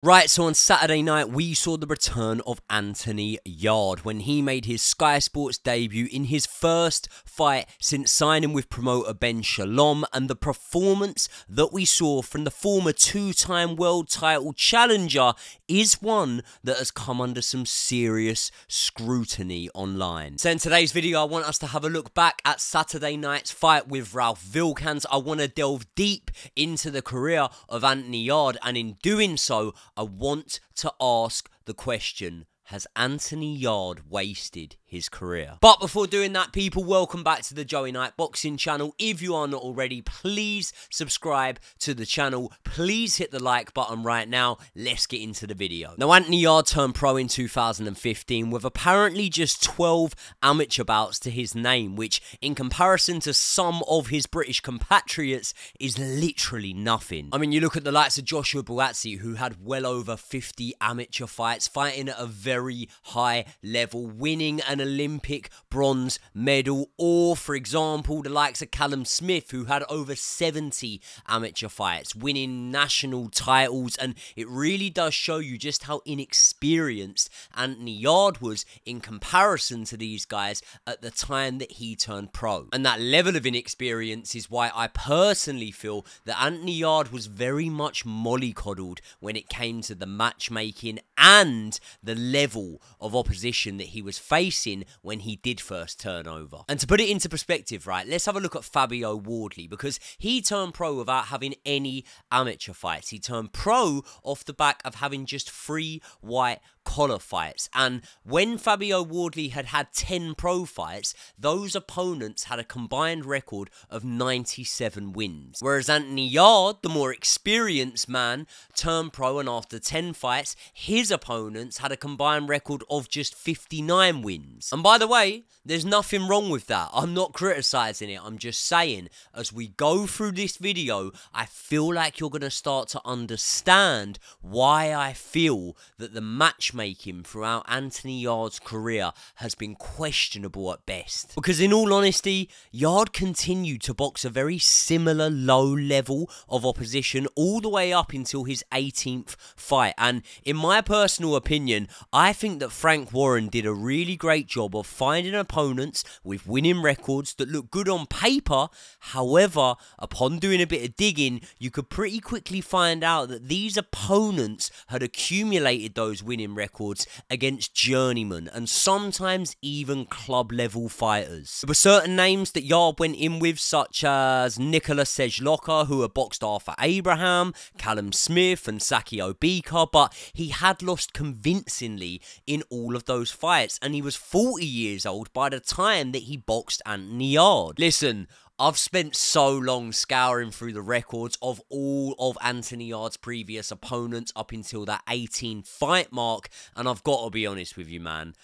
Right, so on Saturday night, we saw the return of Anthony Yarde when he made his Sky Sports debut in his first fight since signing with promoter Ben Shalom, and the performance that we saw from the former two-time world title challenger is one that has come under some serious scrutiny online. So in today's video, I want us to have a look back at Saturday night's fight with Ralfs Vilcans. I want to delve deep into the career of Anthony Yarde, and in doing so, I want to ask the question, has Anthony Yarde wasted his career? But before doing that, people, welcome back to the Joey Knight Boxing channel. If you are not already, please subscribe to the channel. Please hit the like button right now. Let's get into the video. Now, Anthony Yarde turned pro in 2015 with apparently just 12 amateur bouts to his name, which in comparison to some of his British compatriots is literally nothing. I mean, you look at the likes of Joshua Buatsi, who had well over 50 amateur fights, fighting at a very high level, winning an Olympic bronze medal, or for example the likes of Callum Smith, who had over 70 amateur fights, winning national titles. And it really does show you just how inexperienced Anthony Yarde was in comparison to these guys at the time that he turned pro. And that level of inexperience is why I personally feel that Anthony Yarde was very much mollycoddled when it came to the matchmaking and the level of opposition that he was facing when he did first turn over. And to put it into perspective, right, let's have a look at Fabio Wardley, because he turned pro without having any amateur fights. He turned pro off the back of having just 3 white collar fights, and when Fabio Wardley had had 10 pro fights, those opponents had a combined record of 97 wins, whereas Anthony Yarde, the more experienced man, turned pro, and after 10 fights his opponents had a combined record of just 59 wins. And by the way, there's nothing wrong with that. I'm not criticizing it, I'm just saying, as we go through this video, I feel like you're going to start to understand why I feel that the matchmaking throughout Anthony Yarde's career has been questionable at best. Because in all honesty, Yarde continued to box a very similar low level of opposition all the way up until his 18th fight. And in my personal opinion, I think that Frank Warren did a really great job of finding opponents with winning records that look good on paper. However, upon doing a bit of digging, you could pretty quickly find out that these opponents had accumulated those winning records against journeymen and sometimes even club level fighters. There were certain names that Yarde went in with, such as Nicholas Sejloka, who had boxed Arthur Abraham, Callum Smith and Saki Obika, but he had lost convincingly in all of those fights, and he was 40 years old by the time that he boxed Anthony Yarde. Listen, I've spent so long scouring through the records of all of Anthony Yarde's previous opponents up until that 18 fight mark, and I've got to be honest with you, man,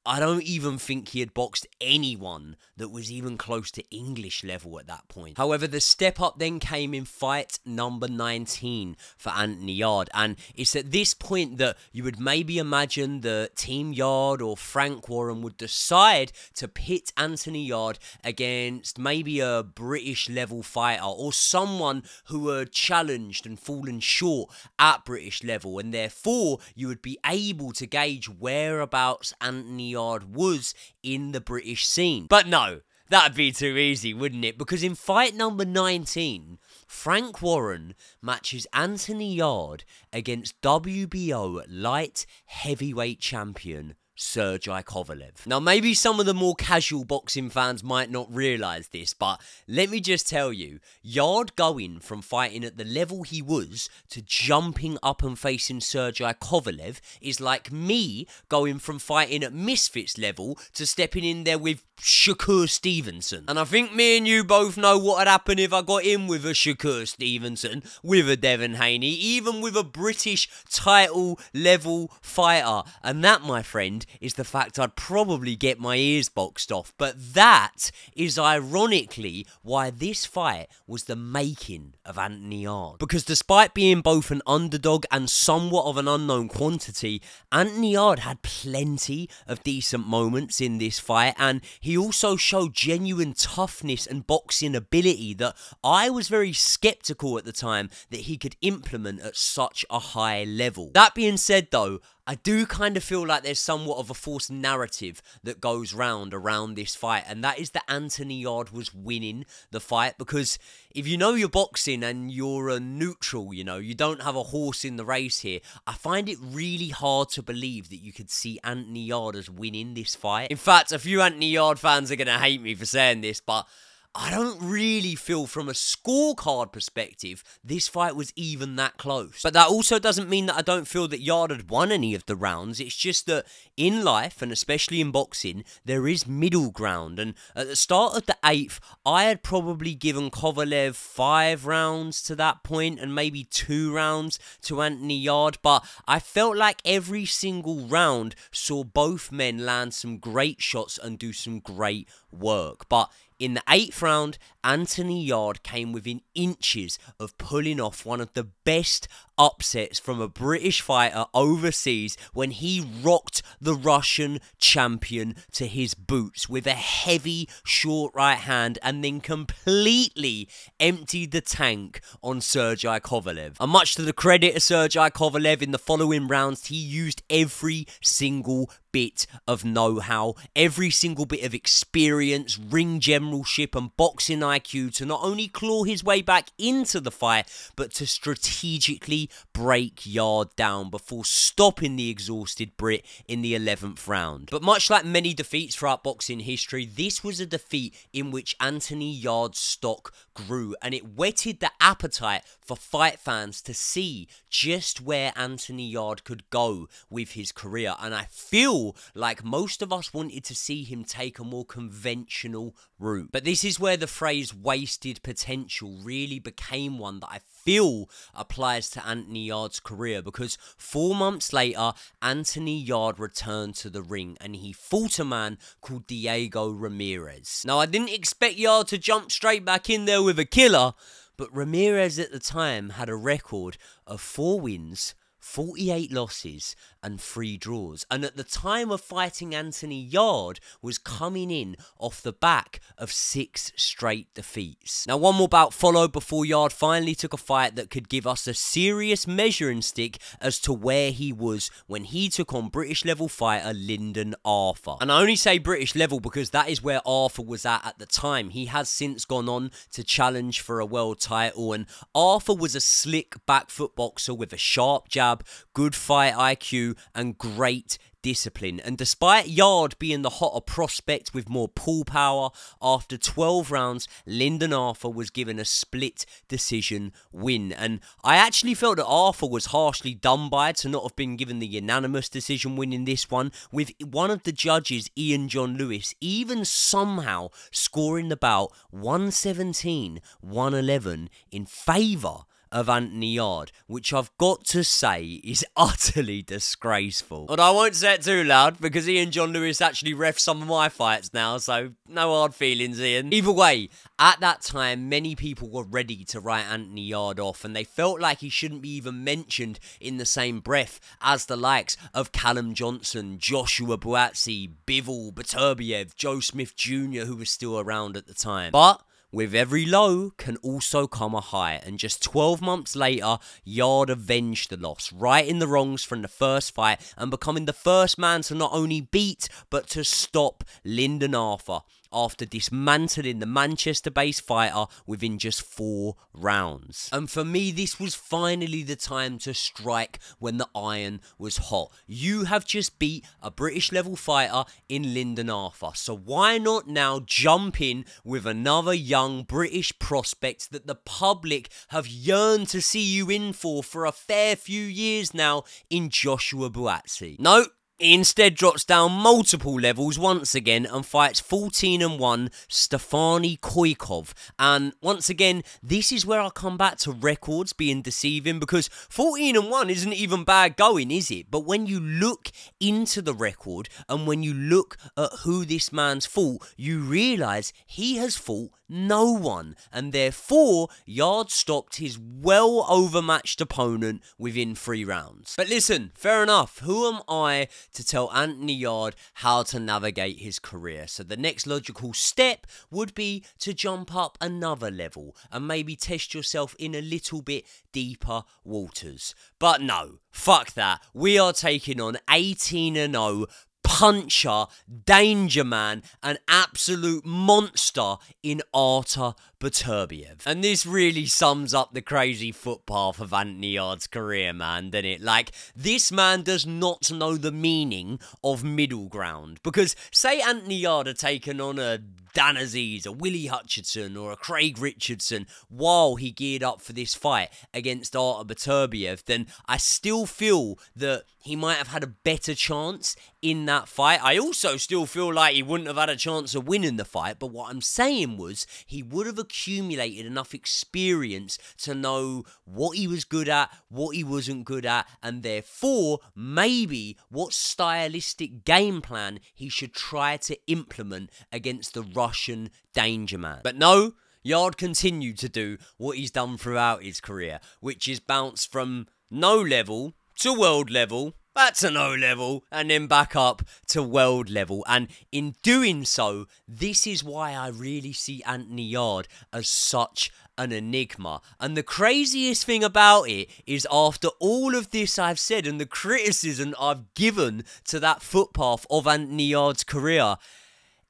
I don't even think he had boxed anyone that was even close to English level at that point. However, the step up then came in fight number 19 for Anthony Yarde, and it's at this point that you would maybe imagine that Team Yarde or Frank Warren would decide to pit Anthony Yarde against maybe a British level fighter or someone who had challenged and fallen short at British level, and therefore you would be able to gauge whereabouts Anthony Yarde was in the British scene. But no, that'd be too easy, wouldn't it? Because in fight number 19, Frank Warren matches Anthony Yarde against WBO light heavyweight champion Sergey Kovalev. Now, maybe some of the more casual boxing fans might not realise this, but let me just tell you, Yarde going from fighting at the level he was to jumping up and facing Sergey Kovalev is like me going from fighting at Misfits level to stepping in there with Shakur Stevenson. And I think me and you both know what would happen if I got in with a Shakur Stevenson, with a Devin Haney, even with a British title level fighter. And that, my friend, is the fact I'd probably get my ears boxed off. But that is ironically why this fight was the making of Anthony Yarde. Because despite being both an underdog and somewhat of an unknown quantity, Anthony Yarde had plenty of decent moments in this fight, and he he also showed genuine toughness and boxing ability that I was very skeptical at the time that he could implement at such a high level. That being said though, I do kind of feel like there's somewhat of a false narrative that goes round around this fight, and that is that Anthony Yarde was winning the fight, because if you know you're boxing and you're a neutral, you know, you don't have a horse in the race here, I find it really hard to believe that you could see Anthony Yarde as winning this fight. In fact, a few Anthony Yarde fans are going to hate me for saying this, but I don't really feel from a scorecard perspective this fight was even that close. But that also doesn't mean that I don't feel that Yarde had won any of the rounds. It's just that in life, and especially in boxing, there is middle ground. And at the start of the 8th, I had probably given Kovalev 5 rounds to that point and maybe 2 rounds to Anthony Yarde. But I felt like every single round saw both men land some great shots and do some great work. But in the 8th round, Anthony Yarde came within inches of pulling off one of the best upsets from a British fighter overseas when he rocked the Russian champion to his boots with a heavy short right hand and then completely emptied the tank on Sergei Kovalev. And much to the credit of Sergei Kovalev, in the following rounds, he used every single bit of know-how, every single bit of experience, ring generalship and boxing IQ to not only claw his way back into the fight, but to strategically break Yarde down before stopping the exhausted Brit in the 11th round. But much like many defeats throughout boxing history, this was a defeat in which Anthony Yarde's stock grew, and it whetted the appetite for fight fans to see just where Anthony Yarde could go with his career. And I feel like most of us wanted to see him take a more conventional route. But this is where the phrase wasted potential really became one that I feel applies to Anthony Yarde's career, because 4 months later, Anthony Yarde returned to the ring and he fought a man called Diego Ramirez. Now, I didn't expect Yarde to jump straight back in there with a killer, but Ramirez at the time had a record of 4 wins, 48 losses and 3 draws, and at the time of fighting Anthony Yarde was coming in off the back of 6 straight defeats. Now, one more bout followed before Yarde finally took a fight that could give us a serious measuring stick as to where he was when he took on British level fighter Lyndon Arthur. And I only say British level because that is where Arthur was at the time. He has since gone on to challenge for a world title, and Arthur was a slick back foot boxer with a sharp jab, good fight IQ and great discipline. And despite Yarde being the hotter prospect with more pull power, after 12 rounds, Lyndon Arthur was given a split decision win. And I actually felt that Arthur was harshly done by to not have been given the unanimous decision win in this one, with one of the judges, Ian John Lewis, even somehow scoring the bout 117-111 in favour of Anthony Yarde, which I've got to say is utterly disgraceful. But I won't say it too loud, because Ian John Lewis actually refs some of my fights now, so no hard feelings, Ian. Either way, at that time, many people were ready to write Anthony Yarde off, and they felt like he shouldn't be even mentioned in the same breath as the likes of Callum Johnson, Joshua Buatsi, Bivol, Beterbiev, Joe Smith Jr., who was still around at the time. But with every low can also come a high, and just 12 months later, Yarde avenged the loss, righting the wrongs from the first fight and becoming the first man to not only beat but to stop Lyndon Arthur after dismantling the Manchester-based fighter within just 4 rounds. And for me, this was finally the time to strike when the iron was hot. You have just beat a British level fighter in Lyndon Arthur, so why not now jump in with another young British prospect that the public have yearned to see you in for a fair few years now in Joshua Buatsi? No. He instead drops down multiple levels once again and fights 14-1 Stefani Koikov. And once again, this is where I come back to records being deceiving, because 14-1 isn't even bad going, is it? But when you look into the record and when you look at who this man's fought, you realise he has fought No one. And therefore, Yarde stopped his well overmatched opponent within 3 rounds. But listen, fair enough. Who am I to tell Anthony Yarde how to navigate his career? So the next logical step would be to jump up another level and maybe test yourself in a little bit deeper waters. But no, fuck that. We are taking on 18-0 puncher, danger man, an absolute monster in Artur Beterbiev. And this really sums up the crazy footpath of Anthony Yarde's career, man, doesn't it? Like, this man does not know the meaning of middle ground. Because say Anthony Yarde had taken on a Dan Aziz, a Willie Hutchinson, or a Craig Richardson while he geared up for this fight against Artur Beterbiev, then I still feel that he might have had a better chance in that fight. I also still feel like he wouldn't have had a chance of winning the fight, but what I'm saying was he would have accumulated enough experience to know what he was good at, what he wasn't good at, and therefore maybe what stylistic game plan he should try to implement against the Russian danger man. But no, Yarde continued to do what he's done throughout his career, which is bounce from no level to world level, back to no level, and then back up to world level. And in doing so, this is why I really see Anthony Yarde as such an enigma. And the craziest thing about it is, after all of this I've said and the criticism I've given to that footpath of Anthony Yarde's career,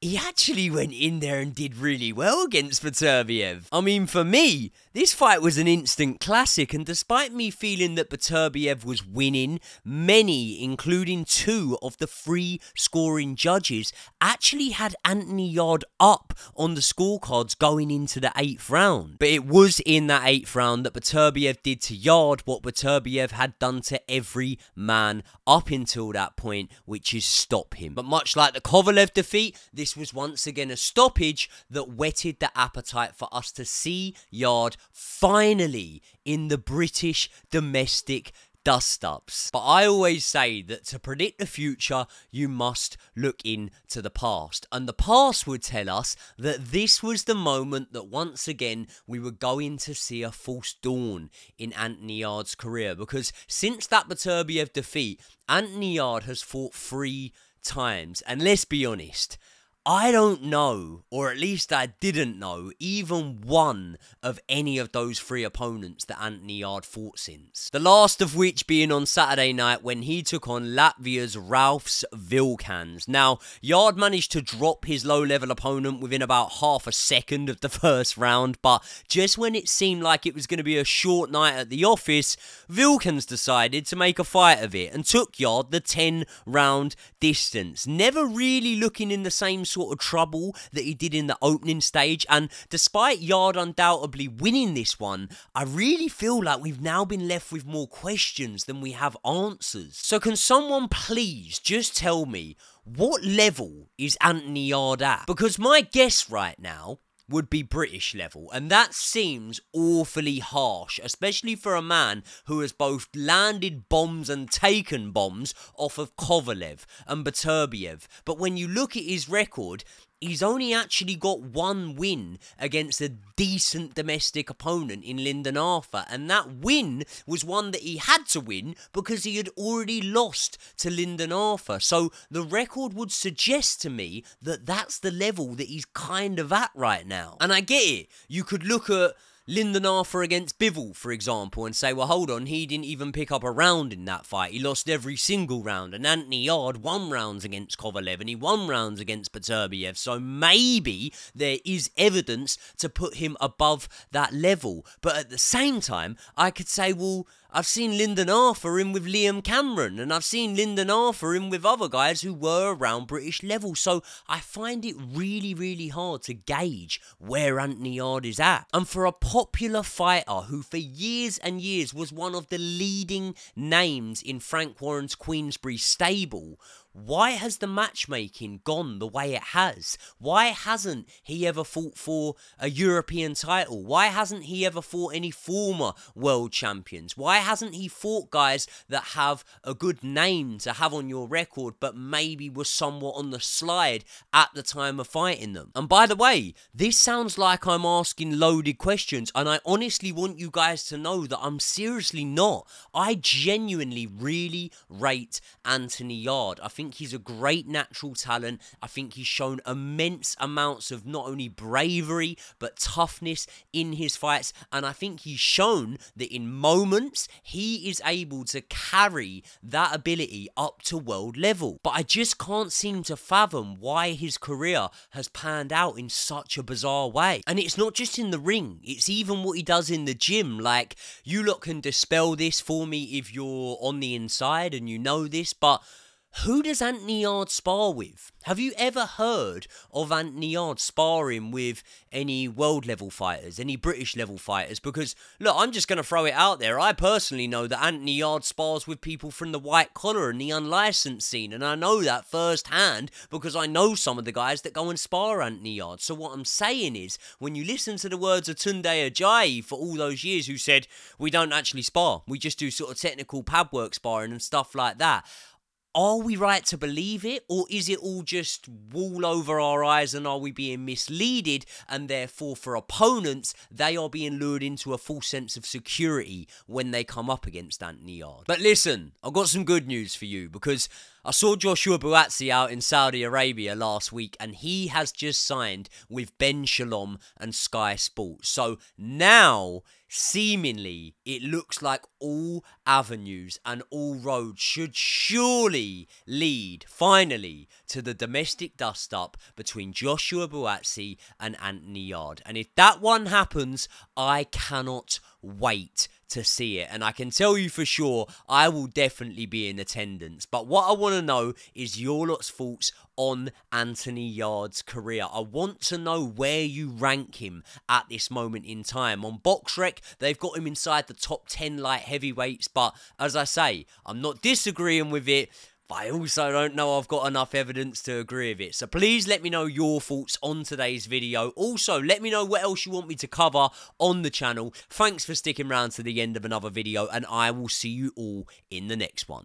he actually went in there and did really well against Beterbiev. I mean, for me, this fight was an instant classic, and despite me feeling that Beterbiev was winning, many, including 2 of the 3 scoring judges, actually had Anthony Yarde up on the scorecards going into the 8th round. But it was in that 8th round that Beterbiev did to Yarde what Beterbiev had done to every man up until that point, which is stop him. But much like the Kovalev defeat, this was once again a stoppage that whetted the appetite for us to see Yarde finally in the British domestic dust-ups. But I always say that to predict the future, you must look into the past. And the past would tell us that this was the moment that once again we were going to see a false dawn in Anthony Yarde's career. Because since that Beterbiev defeat, Anthony Yarde has fought 3 times. And let's be honest, I don't know, or at least I didn't know, even one of any of those 3 opponents that Anthony Yarde fought since. The last of which being on Saturday night when he took on Latvia's Ralfs Vilcans. Now, Yarde managed to drop his low-level opponent within about half a second of the first round, but just when it seemed like it was going to be a short night at the office, Vilcans decided to make a fight of it and took Yarde the 10-round distance, never really looking in the same sort of trouble that he did in the opening stage. And despite Yarde undoubtedly winning this one, I really feel like we've now been left with more questions than we have answers. So can someone please just tell me, what level is Anthony Yarde at? Because my guess right now would be British level, and that seems awfully harsh, especially for a man who has both landed bombs and taken bombs off of Kovalev and Beterbiev. But when you look at his record, he's only actually got 1 win against a decent domestic opponent in Lyndon Arthur, and that win was one that he had to win because he had already lost to Lyndon Arthur. So the record would suggest to me that that's the level that he's kind of at right now. And I get it. You could look at Lyndon Arthur against Bivol, for example, and say, well, hold on, he didn't even pick up a round in that fight. He lost every single round. And Anthony Yarde won rounds against Kovalev, and he won rounds against Beterbiev. So maybe there is evidence to put him above that level. But at the same time, I could say, well, I've seen Lyndon Arthur in with Liam Cameron, and I've seen Lyndon Arthur in with other guys who were around British level. So I find it really, really hard to gauge where Anthony Yarde is at. And for a popular fighter who for years and years was one of the leading names in Frank Warren's Queensberry stable, why has the matchmaking gone the way it has? Why hasn't he ever fought for a European title? Why hasn't he ever fought any former world champions? Why hasn't he fought guys that have a good name to have on your record, but maybe was somewhat on the slide at the time of fighting them? And by the way, this sounds like I'm asking loaded questions, and I honestly want you guys to know that I'm seriously not. I genuinely really rate Anthony Yarde. I think he's a great natural talent. I think he's shown immense amounts of not only bravery but toughness in his fights, and I think he's shown that in moments he is able to carry that ability up to world level. But I just can't seem to fathom why his career has panned out in such a bizarre way. And it's not just in the ring, it's even what he does in the gym. Like, you lot can dispel this for me if you're on the inside and you know this, but who does Anthony Yarde spar with? Have you ever heard of Anthony Yarde sparring with any world level fighters, any British level fighters? Because, look, I'm just going to throw it out there. I personally know that Anthony Yarde spars with people from the white collar and the unlicensed scene, and I know that firsthand because I know some of the guys that go and spar Anthony Yarde. So what I'm saying is, when you listen to the words of Tunde Ajayi for all those years who said, we don't actually spar, we just do sort of technical pad work sparring and stuff like that, are we right to believe it, or is it all just wool over our eyes, and are we being misleaded, and therefore for opponents they are being lured into a false sense of security when they come up against Anthony Yarde? But listen, I've got some good news for you, because I saw Joshua Buatsi out in Saudi Arabia last week, and he has just signed with Ben Shalom and Sky Sports. So now, seemingly, it looks like all avenues and all roads should surely lead, finally, to the domestic dust-up between Joshua Buatsi and Anthony Yarde. And if that one happens, I cannot wait to see it, and I can tell you for sure I will definitely be in attendance. But what I want to know is your lot's thoughts on Anthony Yarde's career. I want to know where you rank him at this moment in time. On BoxRec, they've got him inside the top 10 light heavyweights, but as I say, I'm not disagreeing with it, but I also don't know I've got enough evidence to agree with it. So please let me know your thoughts on today's video. Also, let me know what else you want me to cover on the channel. Thanks for sticking around to the end of another video, and I will see you all in the next one.